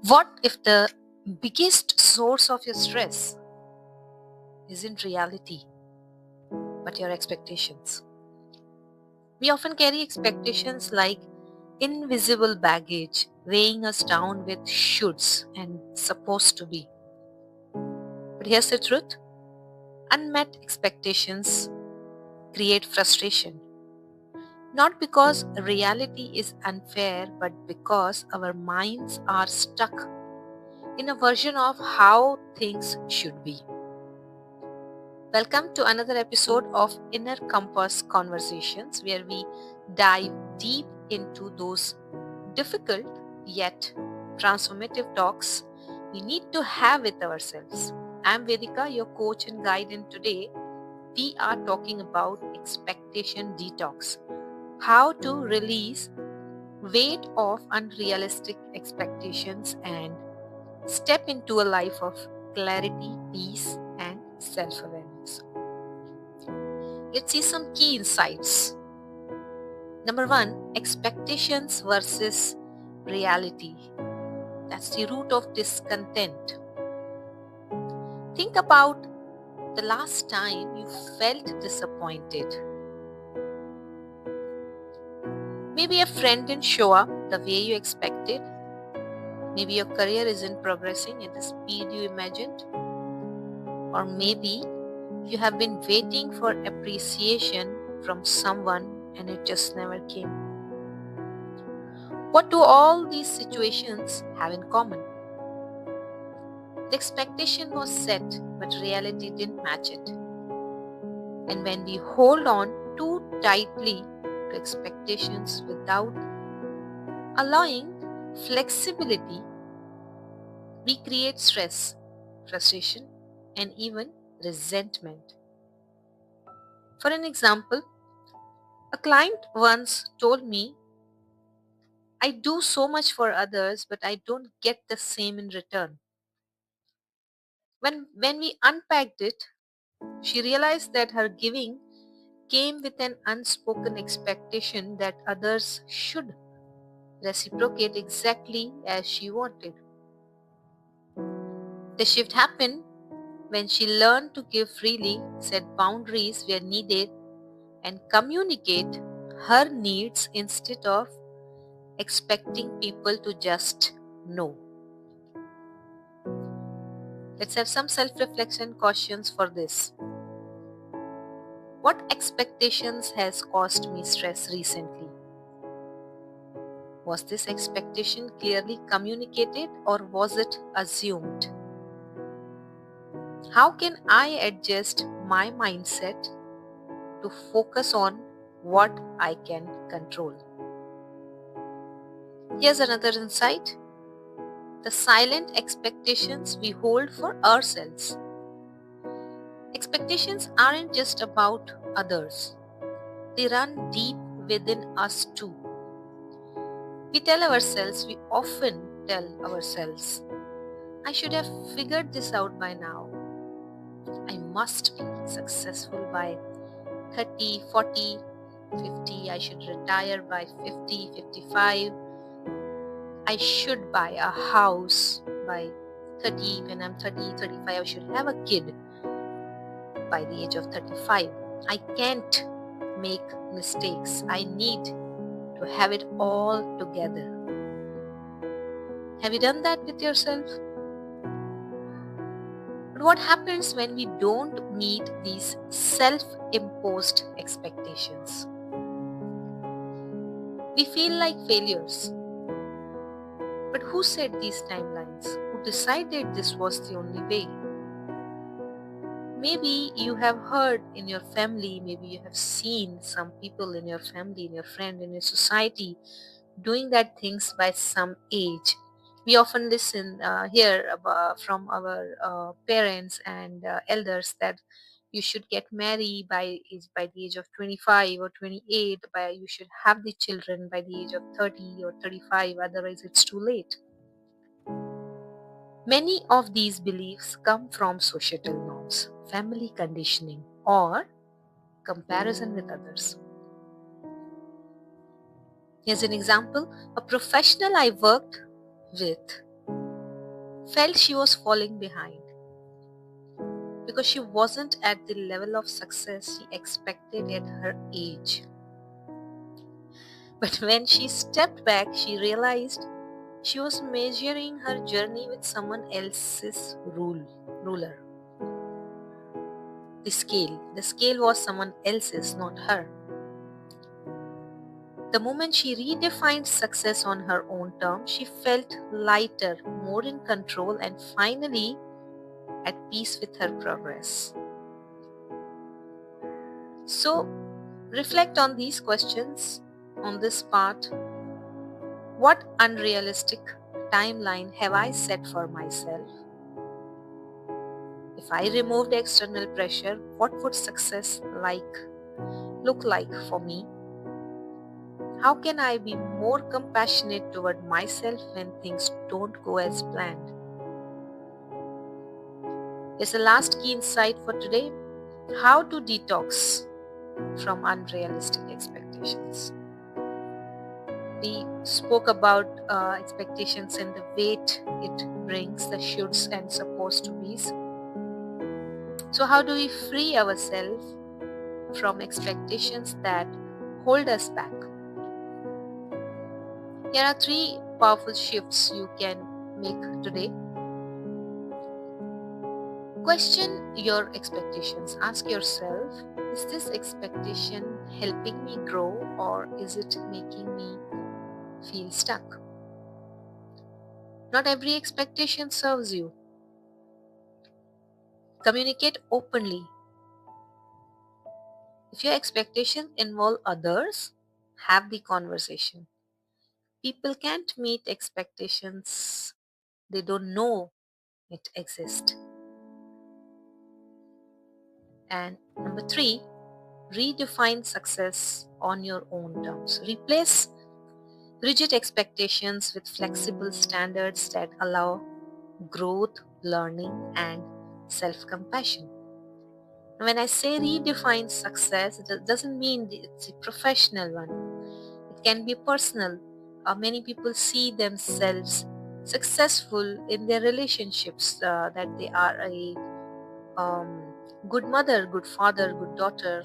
What if the biggest source of your stress isn't reality, but your expectations? We often carry expectations like invisible baggage, weighing us down with shoulds and supposed to be. But here's the truth: unmet expectations create frustration. Not because reality is unfair, but because our minds are stuck in a version of how things should be. Welcome to another episode of Inner Compass Conversations, where we dive deep into those difficult yet transformative talks we need to have with ourselves. I'm Vedika, your coach and guide, and today we are talking about expectation detox, how to release weight of unrealistic expectations and step into a life of clarity, peace, and self-awareness. Let's see some key insights. Number one, expectations versus reality. That's the root of discontent. Think about the last time you felt disappointed. Maybe a friend didn't show up the way you expected. Maybe your career isn't progressing at the speed you imagined. Or maybe you have been waiting for appreciation from someone and it just never came. What do all these situations have in common? The expectation was set, but reality didn't match it. And when we hold on too tightly to expectations without allowing flexibility, we create stress, frustration, and even resentment. For an example, a client once told me, I do so much for others, but I don't get the same in return. When we unpacked it, she realized that her giving came with an unspoken expectation that others should reciprocate exactly as she wanted. The shift happened when she learned to give freely, set boundaries where needed, and communicate her needs instead of expecting people to just know. Let's have some self-reflection questions for this. What expectations has caused me stress recently? Was this expectation clearly communicated or was it assumed? How can I adjust my mindset to focus on what I can control? Here's another insight: the silent expectations we hold for ourselves. Expectations aren't just about others, they run deep within us too. We often tell ourselves, I should have figured this out by now. I must be successful by 30, 40, 50. I should retire by 50, 55. I should buy a house by 30. When I'm 30, 35, I should have a kid by the age of 35. I can't make mistakes. I need to have it all together. Have you done that with yourself? But what happens when we don't meet these self-imposed expectations? We feel like failures. But who set these timelines? Who decided this was the only way? Maybe you have heard in your family, maybe you have seen some people in your family, in your friend, in your society doing that things by some age. We often hear from our parents and elders that you should get married by the age of 25 or 28, you should have the children by the age of 30 or 35, otherwise it's too late. Many of these beliefs come from societal norms, family conditioning, or comparison with others. Here's an example. A professional I worked with felt she was falling behind because she wasn't at the level of success she expected at her age. But when she stepped back, she realized she was measuring her journey with someone else's ruler. The scale was someone else's, not her. The moment she redefined success on her own terms, she felt lighter, more in control, and finally at peace with her progress. So, reflect on these questions on this part. What unrealistic timeline have I set for myself? If I removed external pressure, what would success look like for me? How can I be more compassionate toward myself when things don't go as planned? Here's the last key insight for today: how to detox from unrealistic expectations. We spoke about expectations and the weight it brings, the shoulds and supposed to be's. So how do we free ourselves from expectations that hold us back? Here are 3 powerful shifts you can make today. Question your expectations. Ask yourself, is this expectation helping me grow, or is it making me feel stuck? Not every expectation serves you. Communicate openly. If your expectations involve others, have the conversation. People can't meet expectations they don't know it exists. And number 3, redefine success on your own terms. Replace rigid expectations with flexible standards that allow growth, learning, and self-compassion. When I say redefine success, it doesn't mean it's a professional one. It can be personal. Many people see themselves successful in their relationships, that they are a good mother, good father, good daughter,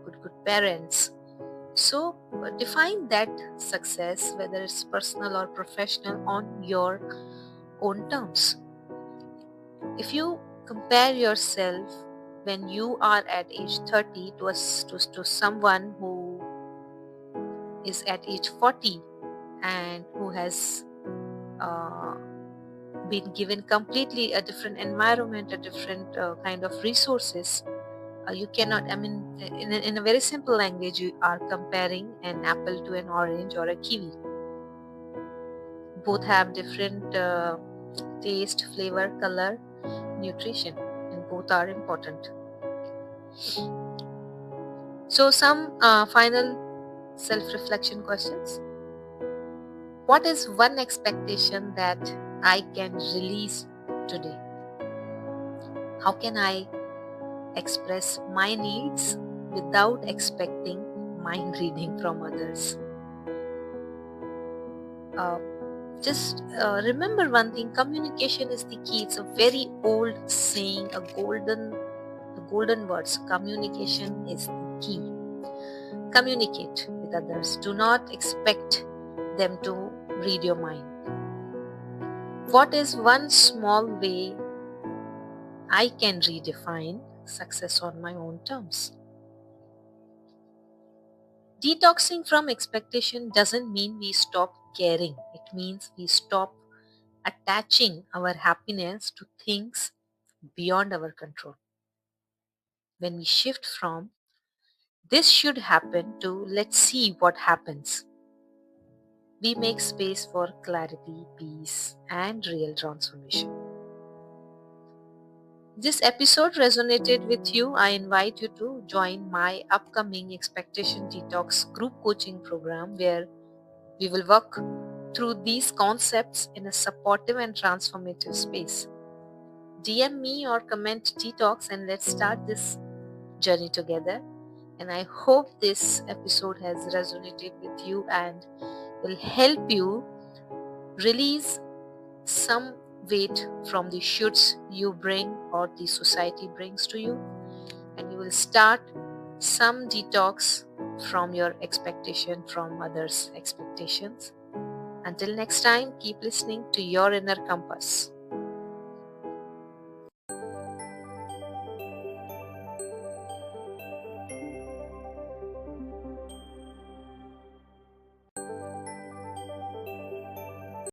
good parents. So define that success, whether it's personal or professional, on your own terms. If you compare yourself when you are at age 30 to someone who is at age 40 and who has been given completely a different environment, a different kind of resources, you cannot, in a very simple language, you are comparing an apple to an orange or a kiwi. Both have different taste, flavor, color, nutrition, and both are important. So some final self-reflection questions. What is one expectation that I can release today? How can I express my needs without expecting mind reading from others? Just remember one thing: communication is the key. It's a very old saying, the golden words. Communication is the key. Communicate with others. Do not expect them to read your mind. What is one small way I can redefine success on my own terms? Detoxing from expectation doesn't mean we stop caring. It means we stop attaching our happiness to things beyond our control. When we shift from "this should happen" to "let's see what happens," we make space for clarity, peace, and real transformation. This episode resonated with you. I invite you to join my upcoming Expectation Detox group coaching program, where we will work through these concepts in a supportive and transformative space. DM me or comment Detox and let's start this journey together. And I hope this episode has resonated with you and will help you release some weight from the shoulds you bring or the society brings to you, and you will start some detox from your expectation, from others' expectations. Until next time, keep listening to your inner compass.